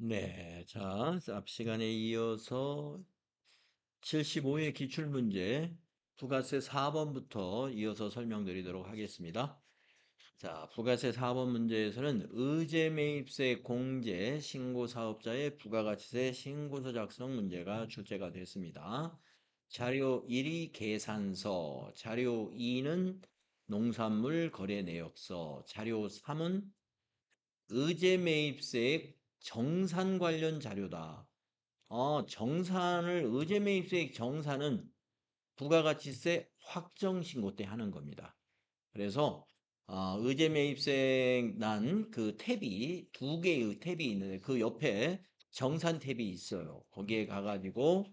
네, 자, 앞 시간에 이어서 75회 기출문제 부가세 4번부터 이어서 설명드리도록 하겠습니다. 자, 부가세 4번 문제에서는 의제매입세 공제 신고사업자의 부가가치세 신고서 작성 문제가 출제가 됐습니다. 자료 1이 계산서, 자료 2는 농산물 거래 내역서, 자료 3은 의제매입세액 정산 관련 자료다. 정산을 의제매입세액 정산은 부가가치세 확정신고 때 하는 겁니다. 그래서 의제매입세 난 그 탭이 두 개의 탭이 있는데 그 옆에 정산 탭이 있어요. 거기에 가가지고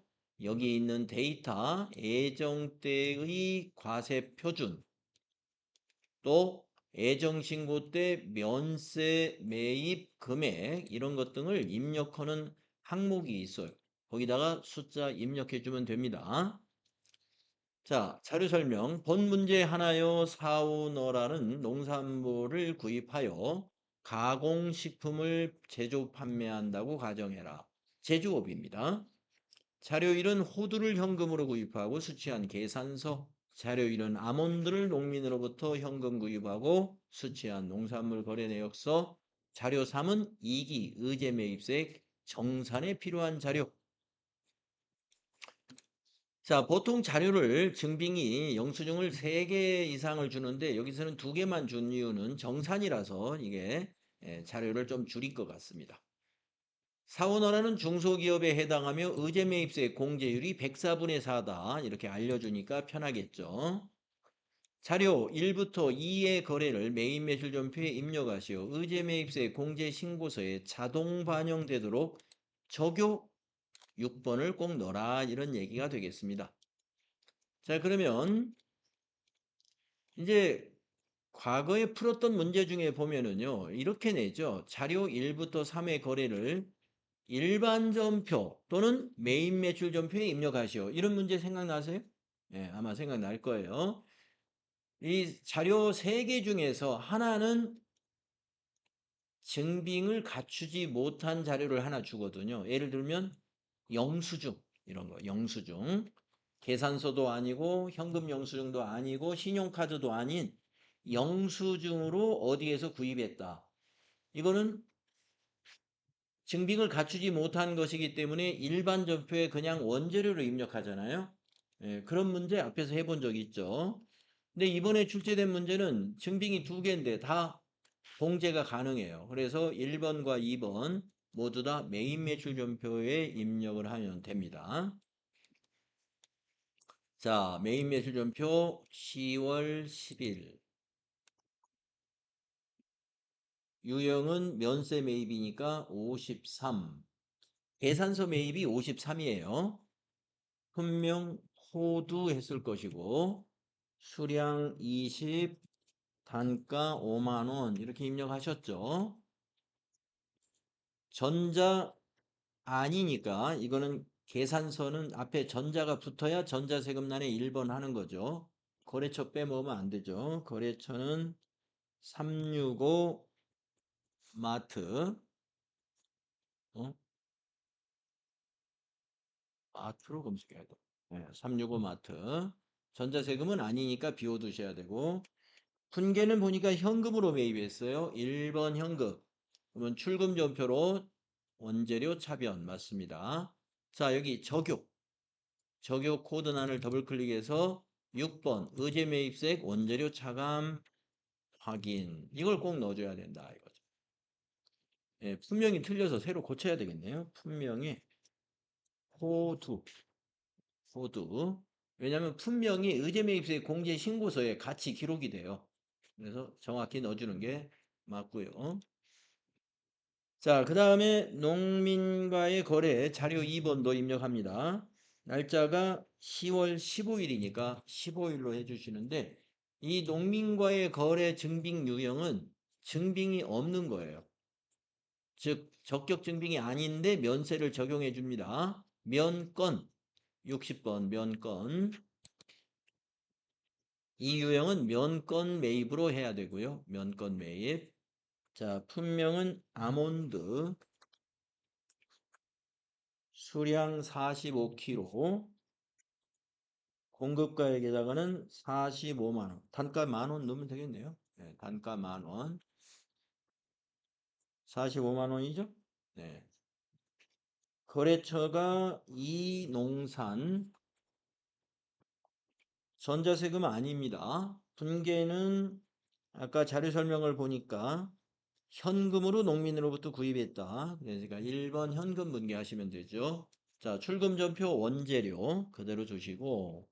여기 있는 데이터 예정때의 과세 표준 또 예정신고 때 면세 매입 금액 이런 것 등을 입력하는 항목이 있어요. 거기다가 숫자 입력해 주면 됩니다. 자, 자료 설명. 본 문제 하나요. 사우너라는 농산물을 구입하여 가공식품을 제조 판매한다고 가정해라. 제조업입니다. 자료 1은 호두를 현금으로 구입하고 수취한 계산서. 자료 1은 아몬드를 농민으로부터 현금 구입하고 수취한 농산물 거래 내역서. 자료 3은 2기 의제매입세 정산에 필요한 자료. 자, 보통 자료를 증빙이 영수증을 3개 이상을 주는데 여기서는 2개만 준 이유는 정산이라서 이게 자료를 좀 줄일 것 같습니다. 사원어라는 중소기업에 해당하며 의제매입세 공제율이 104분의 4다 이렇게 알려주니까 편하겠죠. 자료 1부터 2의 거래를 매입매출전표에 입력하시어 의제매입세 공제신고서에 자동 반영되도록 적용 6번을 꼭 넣어라 이런 얘기가 되겠습니다. 자, 그러면 이제 과거에 풀었던 문제 중에 보면은요 이렇게 내죠. 자료 1부터 3의 거래를 일반전표 또는 매입매출전표에 입력하시오. 이런 문제 생각나세요? 예, 아마 생각날 거예요. 이 자료 3개 중에서 하나는 증빙을 갖추지 못한 자료를 하나 주거든요. 예를 들면 영수증 이런 거 영수증 계산서도 아니고 현금 영수증도 아니고 신용카드도 아닌 영수증으로 어디에서 구입했다. 이거는 증빙을 갖추지 못한 것이기 때문에 일반 전표에 그냥 원재료로 입력하잖아요. 예, 그런 문제 앞에서 해본 적 있죠. 근데 이번에 출제된 문제는 증빙이 2개인데 다 봉제가 가능해요. 그래서 1번과 2번 모두 다 메인 매출 전표에 입력을 하면 됩니다. 자, 메인 매출 전표 10월 10일. 유형은 면세 매입이니까 53. 계산서 매입이 53이에요. 분명 호두 했을 것이고 수량 20, 단가 5만 원 이렇게 입력하셨죠. 전자 아니니까 이거는 계산서는 앞에 전자가 붙어야 전자세금란에 1번 하는 거죠. 거래처 빼먹으면 안 되죠. 거래처는 365 마트. 마트로 검색해야 돼. 365 마트. 전자세금은 아니니까 비워두셔야 되고 분계는 보니까 현금으로 매입했어요. 1번 현금. 그러면 출금전표로 원재료 차변 맞습니다. 자, 여기 적용. 적용 코드란을 더블 클릭해서 6번 의제매입세액 원재료 차감 확인. 이걸 꼭 넣어줘야 된다 이거죠. 예, 분명히 틀려서 새로 고쳐야 되겠네요. 분명히 호두. 호두. 왜냐하면 분명히 의제매입세 공제 신고서에 같이 기록이 돼요. 그래서 정확히 넣어주는 게 맞고요. 자, 그 다음에 농민과의 거래 자료 2번도 입력합니다. 날짜가 10월 15일이니까 15일로 해주시는데 이 농민과의 거래 증빙 유형은 증빙이 없는 거예요. 즉 적격 증빙이 아닌데 면세를 적용해 줍니다. 면건 60번 면건 이 유형은 면건 매입으로 해야 되고요. 면건 매입. 자, 품명은 아몬드. 수량 45kg, 공급가액에다가는 45만 원. 단가 10,000원 넣으면 되겠네요. 네, 단가 10,000원. 45만 원이죠? 네. 거래처가 이농산, 전자세금 아닙니다. 분계는 아까 자료 설명을 보니까 현금으로 농민으로부터 구입했다. 그러니까 1번 현금 분계하시면 되죠. 자, 출금전표 원재료 그대로 주시고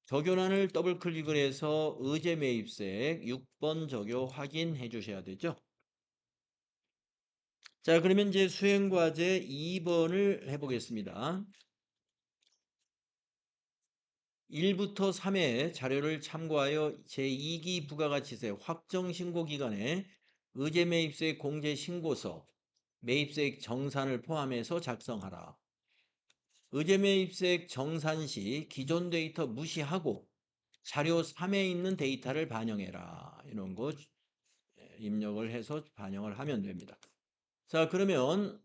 적요란을 더블 클릭을 해서 의제 매입세액 6번 적요 확인해 주셔야 되죠. 자, 그러면 이제 수행과제 2번을 해보겠습니다. 1부터 3회 자료를 참고하여 제2기 부가가치세 확정신고기간에 의제매입세 공제신고서, 매입세액 정산을 포함해서 작성하라. 의제매입세액 정산 시 기존 데이터 무시하고 자료 3에 있는 데이터를 반영해라. 이런 거 입력을 해서 반영을 하면 됩니다. 자, 그러면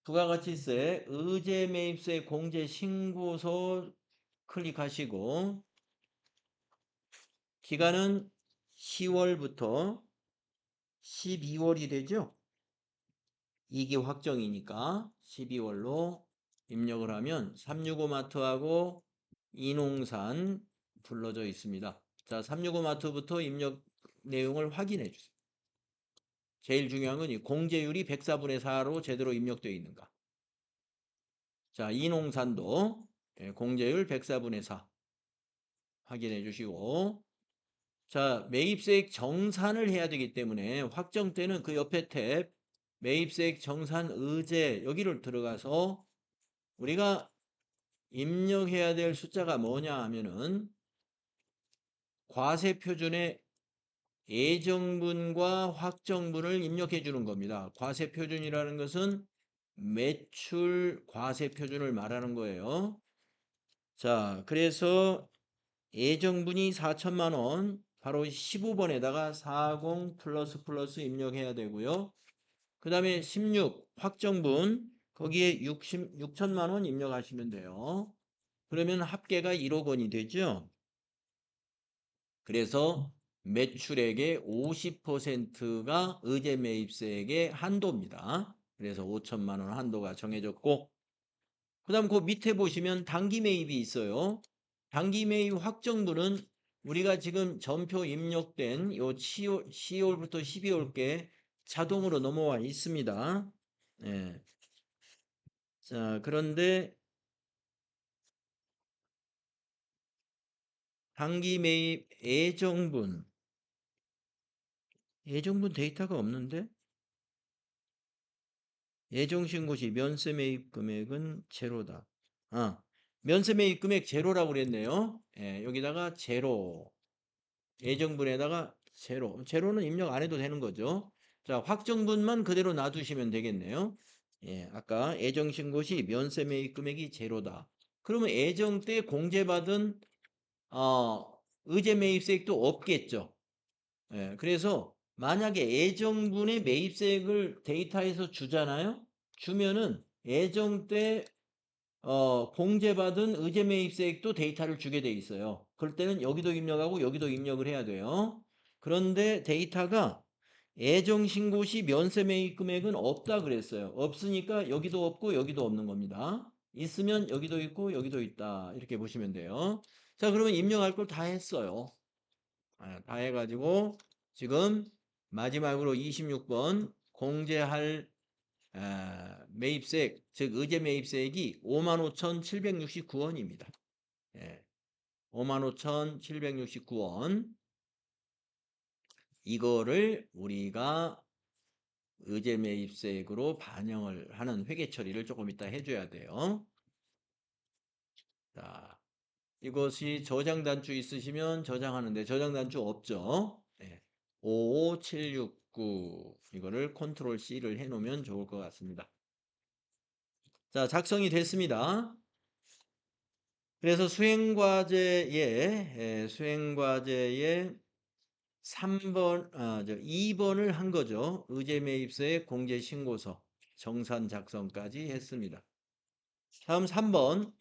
부가가치세 의제매입세 공제신고서 클릭하시고 기간은 10월부터 12월이 되죠. 이게 확정이니까 12월로 입력을 하면 365 마트하고 이농산 불러져 있습니다. 자, 365 마트부터 입력 내용을 확인해 주세요. 제일 중요한 건 이 공제율이 104분의 4로 제대로 입력되어 있는가. 자, 이농산도 공제율 104분의 4 확인해 주시고 자, 매입세액 정산을 해야 되기 때문에 확정 때는 그 옆에 탭 매입세액 정산 의제 여기를 들어가서 우리가 입력해야 될 숫자가 뭐냐 하면은 과세표준의 예정분과 확정분을 입력해 주는 겁니다. 과세표준이라는 것은 매출 과세표준을 말하는 거예요. 자, 그래서 예정분이 4천만 원 바로 15번에다가 40 플러스 입력해야 되고요. 그 다음에 16 확정분 거기에 6천만 원 입력하시면 돼요. 그러면 합계가 1억 원이 되죠. 그래서 매출액의 50%가 의제 매입세액의 한도입니다. 그래서 5천만 원 한도가 정해졌고 그 다음 그 밑에 보시면 단기 매입이 있어요. 단기 매입 확정분은 우리가 지금 전표 입력된 요 10월부터 12월께 자동으로 넘어와 있습니다. 네. 자, 그런데 단기 매입 예정분 데이터가 없는데 예정신고 시 면세 매입 금액은 제로다. 면세 매입 금액 제로라고 그랬네요. 여기다가 제로 예정분에다가 제로는 입력 안 해도 되는 거죠. 자, 확정분만 그대로 놔두시면 되겠네요. 아까 예정신고 시 면세 매입 금액이 제로다. 그러면 예정 때 공제받은 의제 매입세액도 없겠죠. 그래서 만약에 예정분의 매입세액을 데이터에서 주잖아요. 주면은 예정 때 공제받은 의제 매입세액도 데이터를 주게 돼 있어요. 그럴 때는 여기도 입력하고 여기도 입력을 해야 돼요. 그런데 데이터가 예정 신고 시 면세 매입 금액은 없다 그랬어요. 없으니까 여기도 없고 여기도 없는 겁니다. 있으면 여기도 있고 여기도 있다. 이렇게 보시면 돼요. 자, 그러면 입력할 걸 다 했어요. 다 해가지고 지금 마지막으로 26번 공제할 매입세액, 즉 의제 매입세액이 55,769원입니다. 55,769원. 이거를 우리가 의제 매입세액으로 반영을 하는 회계 처리를 조금 이따 해줘야 돼요. 자, 이것이 저장 단추 있으시면 저장하는데 저장 단추 없죠? 55769 이거를 컨트롤 C를 해놓으면 좋을 것 같습니다. 자, 작성이 됐습니다. 그래서 수행과제에 2번을 한 거죠. 의제매입세 공제신고서. 정산 작성까지 했습니다. 다음 3번.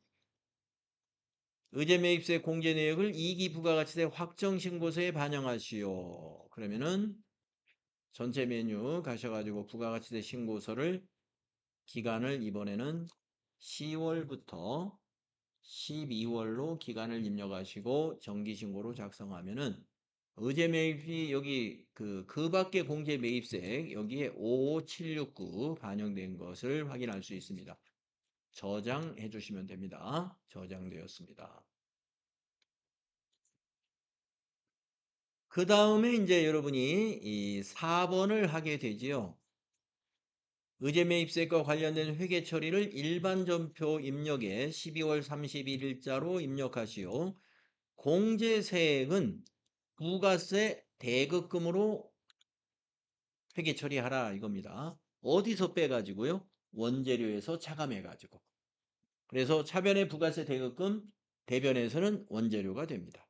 의제매입세 공제 내역을 2기 부가가치세 확정신고서에 반영하시오. 그러면은 전체 메뉴 가셔가지고 부가가치세 신고서를 기간을 이번에는 10월부터 12월로 기간을 입력하시고 정기신고로 작성하면은 의제매입이 여기 그 밖에 공제 매입세 여기에 55769 반영된 것을 확인할 수 있습니다. 저장해 주시면 됩니다. 저장되었습니다. 그 다음에 이제 여러분이 이 4번을 하게 되지요. 의제매입세과 관련된 회계 처리를 일반 전표 입력에 12월 31일자로 입력하시오. 공제세액은 부가세 대급금으로 회계 처리하라 이겁니다. 어디서 빼가지고요? 원재료에서 차감해가지고. 그래서 차변의 부가세 대급금, 대변에서는 원재료가 됩니다.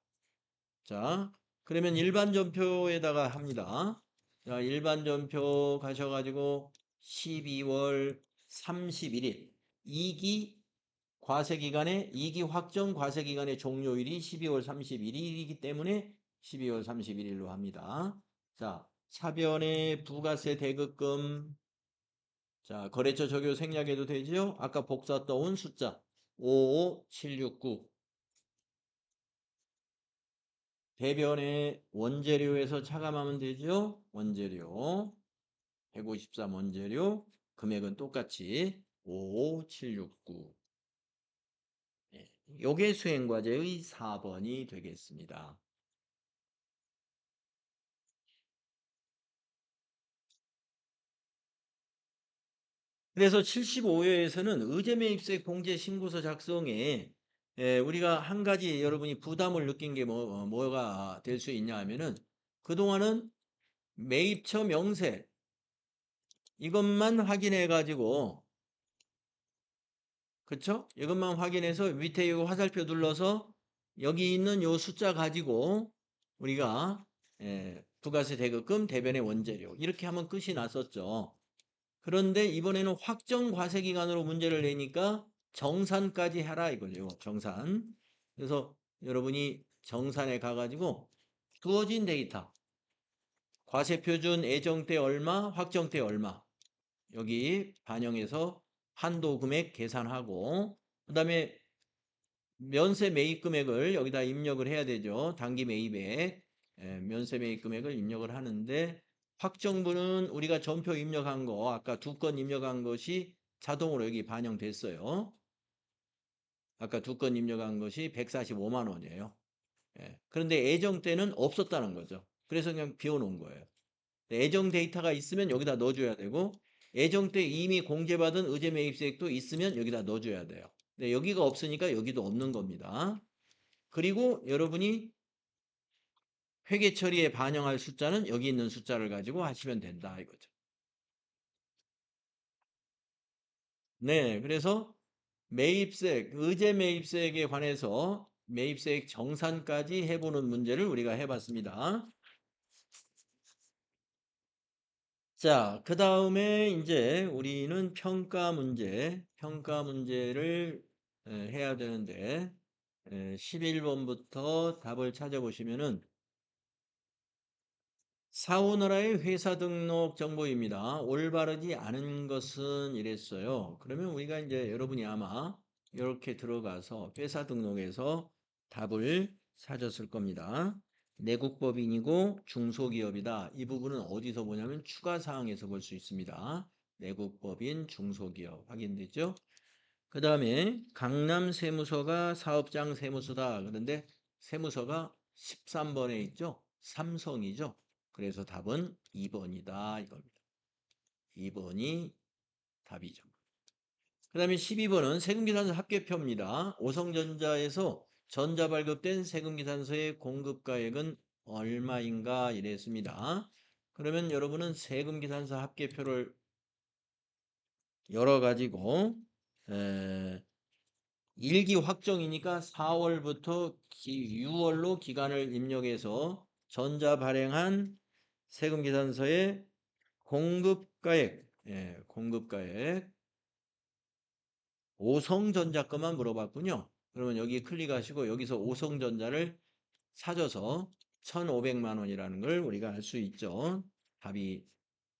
자, 그러면 일반 전표에다가 합니다. 자, 일반 전표 가셔가지고 12월 31일 2기 과세기간의 2기 확정 과세기간의 종료일이 12월 31일이기 때문에 12월 31일로 합니다. 자, 차변의 부가세 대급금, 자, 거래처 적용 생략해도 되지요? 아까 복사 떠온 숫자 55769 대변의 원재료에서 차감하면 되죠? 원재료 153 원재료 금액은 똑같이 55769 요게 수행과제의 4번이 되겠습니다. 그래서 75회에서는 의제매입세 공제 신고서 작성에 우리가 한 가지 여러분이 부담을 느낀 게 뭐가 될 수 있냐 하면은 그동안은 매입처 명세 이것만 확인해 가지고 그쵸? 이것만 확인해서 밑에 이 화살표 눌러서 여기 있는 요 숫자 가지고 우리가 부가세 대급금 대변의 원재료 이렇게 하면 끝이 났었죠. 그런데 이번에는 확정 과세 기간으로 문제를 내니까 정산까지 해라 이거죠. 정산. 그래서 여러분이 정산에 가가지고 주어진 데이터 과세 표준 예정 때 얼마, 확정 때 얼마 여기 반영해서 한도 금액 계산하고 그다음에 면세 매입 금액을 여기다 입력을 해야 되죠. 단기 매입액 면세 매입 금액을 입력을 하는데 확정분은 우리가 전표 입력한 거 아까 2건 입력한 것이 자동으로 여기 반영됐어요. 아까 2건 입력한 것이 145만 원이에요. 그런데 예정 때는 없었다는 거죠. 그래서 그냥 비워놓은 거예요. 예정 데이터가 있으면 여기다 넣어줘야 되고 예정 때 이미 공제받은 의제 매입세액도 있으면 여기다 넣어줘야 돼요. 근데 여기가 없으니까 여기도 없는 겁니다. 그리고 여러분이 회계 처리에 반영할 숫자는 여기 있는 숫자를 가지고 하시면 된다 이거죠. 네, 그래서 매입세액, 의제 매입세액에 관해서 매입세액 정산까지 해보는 문제를 우리가 해봤습니다. 자, 그 다음에 이제 우리는 평가 문제를 해야 되는데 11번부터 답을 찾아보시면은 사오나라의 회사 등록 정보입니다. 올바르지 않은 것은 이랬어요. 그러면 우리가 이제 여러분이 아마 이렇게 들어가서 회사 등록에서 답을 찾았을 겁니다. 내국법인이고 중소기업이다. 이 부분은 어디서 보냐면 추가사항에서 볼 수 있습니다. 내국법인 중소기업 확인되죠? 그 다음에 강남 세무서가 사업장 세무서다. 그런데 세무서가 13번에 있죠? 삼성이죠? 그래서 답은 2번이다 이겁니다. 2번이 답이죠. 그 다음에 12번은 세금계산서 합계표입니다. 오성전자에서 전자발급된 세금계산서의 공급가액은 얼마인가 이랬습니다. 그러면 여러분은 세금계산서 합계표를 열어가지고 1기 확정이니까 4월부터 6월로 기간을 입력해서 전자 발행한 세금계산서의 공급가액 예, 공급가액. 오성전자 것만 물어봤군요. 그러면 여기 클릭하시고 여기서 오성전자를 찾아서 1,500만 원이라는 걸 우리가 알 수 있죠. 답이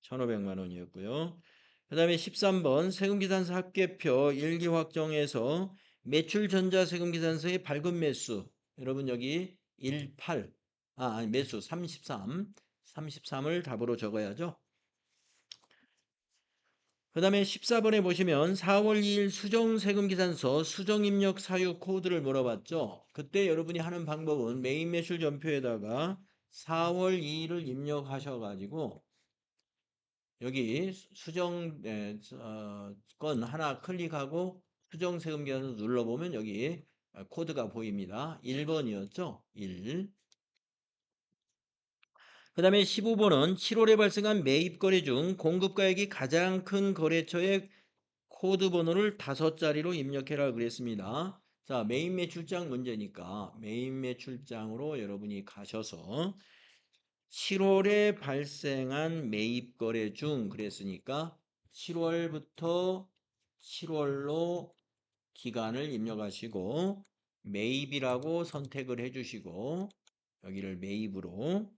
1,500만 원이었고요. 그 다음에 13번 세금계산서 합계표 일기 확정에서 매출 전자세금계산서의 발급 매수. 여러분 여기 18, 아니 매수 33을 답으로 적어야죠. 그 다음에 14번에 보시면 4월 2일 수정세금계산서 수정입력 사유 코드를 물어봤죠. 그때 여러분이 하는 방법은 메인 매출 전표에다가 4월 2일을 입력하셔가지고 여기 수정 건 하나 클릭하고 수정세금계산서 눌러보면 여기 코드가 보입니다. 1번이었죠. 1. 그 다음에 15번은 7월에 발생한 매입거래 중 공급가액이 가장 큰 거래처의 코드 번호를 5자리로 입력해라 그랬습니다. 자, 메인 매출장 문제니까 메인 매출장으로 여러분이 가셔서 7월에 발생한 매입 거래 중 그랬으니까 7월부터 7월로 기간을 입력하시고 매입이라고 선택을 해주시고 여기를 매입으로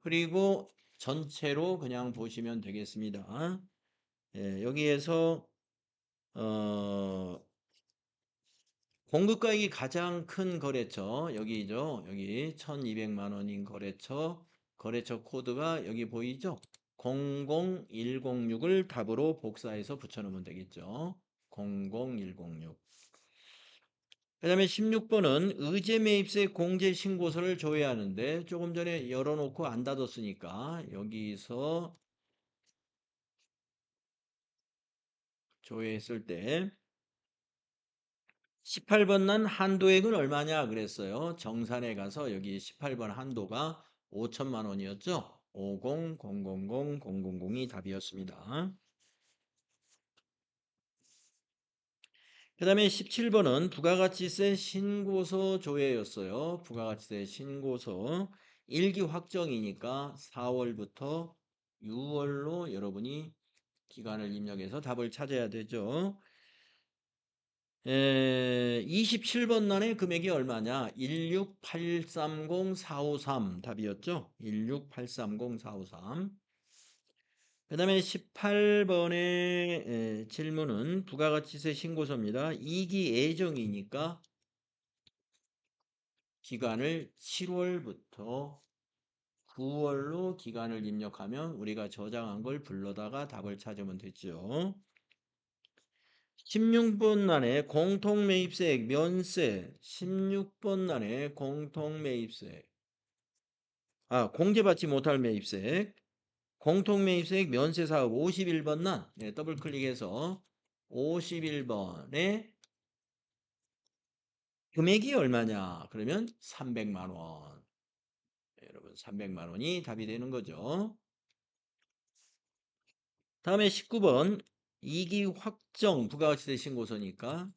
그리고 전체로 그냥 보시면 되겠습니다. 예, 여기에서 공급가액이 가장 큰 거래처 여기죠. 여기 1,200만 원인 거래처 코드가 여기 보이죠? 00106을 답으로 복사해서 붙여놓으면 되겠죠. 00106. 그 다음에 16번은 의제 매입세 공제 신고서를 조회하는데 조금 전에 열어놓고 안 닫았으니까 여기서 조회했을 때 18번 난 한도액은 얼마냐 그랬어요. 정산에 가서 여기 18번 한도가 5천만 원이었죠. 50,000,000이 답이었습니다. 그 다음에 17번은 부가가치세 신고서 조회였어요. 부가가치세 신고서 일기 확정이니까 4월부터 6월로 여러분이 기간을 입력해서 답을 찾아야 되죠. 27번 난의 금액이 얼마냐? 16830,453 답이었죠. 16830,453. 그 다음에 18번의 질문은 부가가치세 신고서입니다. 2기 예정이니까 기간을 7월부터 9월로 기간을 입력하면 우리가 저장한 걸 불러다가 답을 찾으면 되죠. 16번 난에 공통매입세액 면세 16번 난에 공통매입세액 공제받지 못할 매입세액 공통매입세액 면세사업 51번 난 더블 클릭해서 51번에 금액이 얼마냐 그러면 300만 원 여러분 300만 원이 답이 되는 거죠. 다음에 19번 2기 확정 부가가치세 신고서니까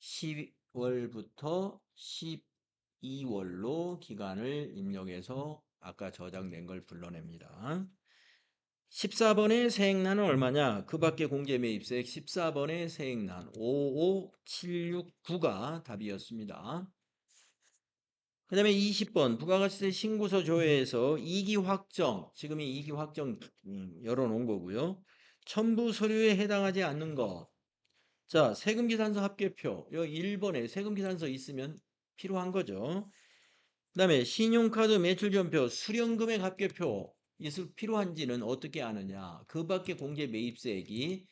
10월부터 12월로 기간을 입력해서 아까 저장된 걸 불러냅니다. 14번의 세액난은 얼마냐? 그 밖에 공제매입세액 14번의 세액난 55769가 답이었습니다. 그 다음에 20번 부가가치세 신고서 조회에서 2기 확정 지금이 2기 확정 열어놓은 거고요. 첨부 서류에 해당하지 않는 것 자, 세금계산서 합계표. 여기 1번에 세금계산서 있으면 필요한 거죠. 그 다음에 신용카드 매출전표, 수령금액 합계표. 있을 필요한지는 어떻게 아느냐. 그 밖에 공제 매입세액이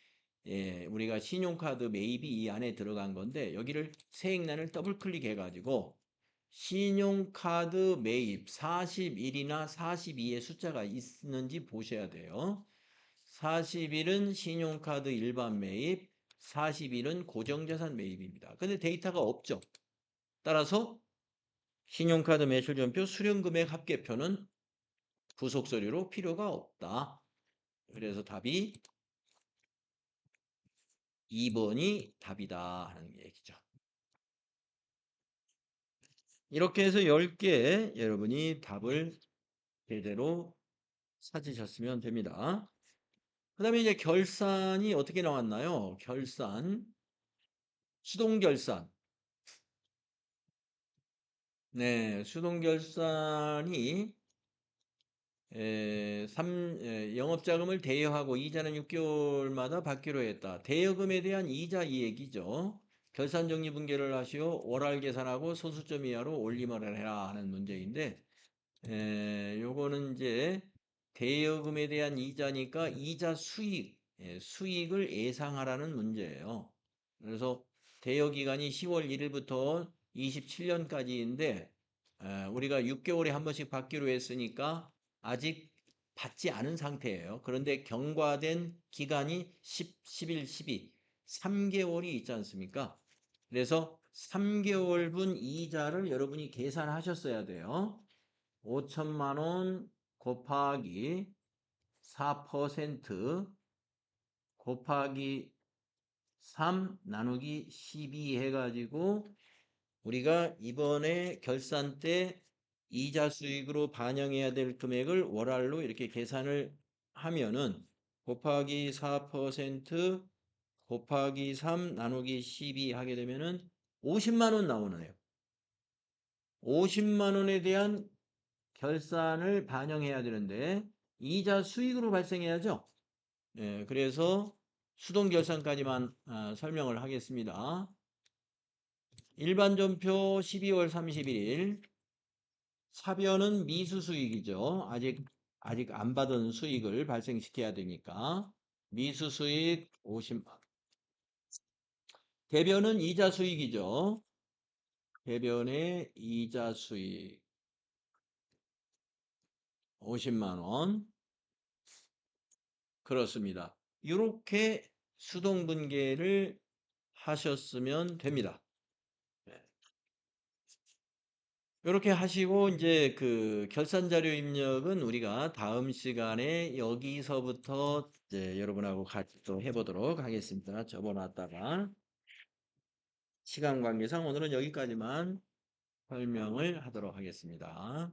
우리가 신용카드 매입이 이 안에 들어간 건데 여기를 세액란을 더블 클릭해가지고 신용카드 매입 41이나 42의 숫자가 있는지 보셔야 돼요. 40일은 신용카드 일반 매입, 40일은 고정자산 매입입니다. 근데 데이터가 없죠. 따라서 신용카드 매출전표 수령금액 합계표는 부속서류로 필요가 없다. 그래서 답이 2번이 답이다 하는 얘기죠. 이렇게 해서 10개 여러분이 답을 제대로 찾으셨으면 됩니다. 그 다음에 이제 결산이 어떻게 나왔나요? 결산, 수동결산. 네, 수동결산이 영업자금을 대여하고 이자는 6개월마다 받기로 했다. 대여금에 대한 이자 이 얘기죠. 결산정리분계를 하시오. 월할 계산하고 소수점 이하로 올림을 해라 하는 문제인데 요거는 이제 대여금에 대한 이자니까 이자 수익, 수익을 예상하라는 문제예요. 그래서 대여 기간이 10월 1일부터 27년까지인데 우리가 6개월에 한 번씩 받기로 했으니까 아직 받지 않은 상태예요. 그런데 경과된 기간이 10, 11, 12, 3개월이 있지 않습니까? 그래서 3개월분 이자를 여러분이 계산하셨어야 돼요. 5천만 원 곱하기 4% 곱하기 3 나누기 12 해가지고 우리가 이번에 결산 때 이자 수익으로 반영해야 될 금액을 월할로 이렇게 계산을 하면은 곱하기 4% 곱하기 3 나누기 12 하게 되면은 50만 원 나오네요. 50만 원에 대한 결산을 반영해야 되는데 이자 수익으로 발생해야죠. 그래서 수동결산까지만 설명을 하겠습니다. 일반전표 12월 31일 사변은 미수수익이죠. 아직 안 받은 수익을 발생시켜야 되니까 미수수익 50만. 대변은 이자 수익이죠. 대변의 이자 수익 50만 원. 그렇습니다. 이렇게 수동분계를 하셨으면 됩니다. 이렇게 하시고 이제 그 결산자료 입력은 우리가 다음 시간에 여기서부터 이제 여러분하고 같이 또 해보도록 하겠습니다. 접어놨다가 시간 관계상 오늘은 여기까지만 설명을 하도록 하겠습니다.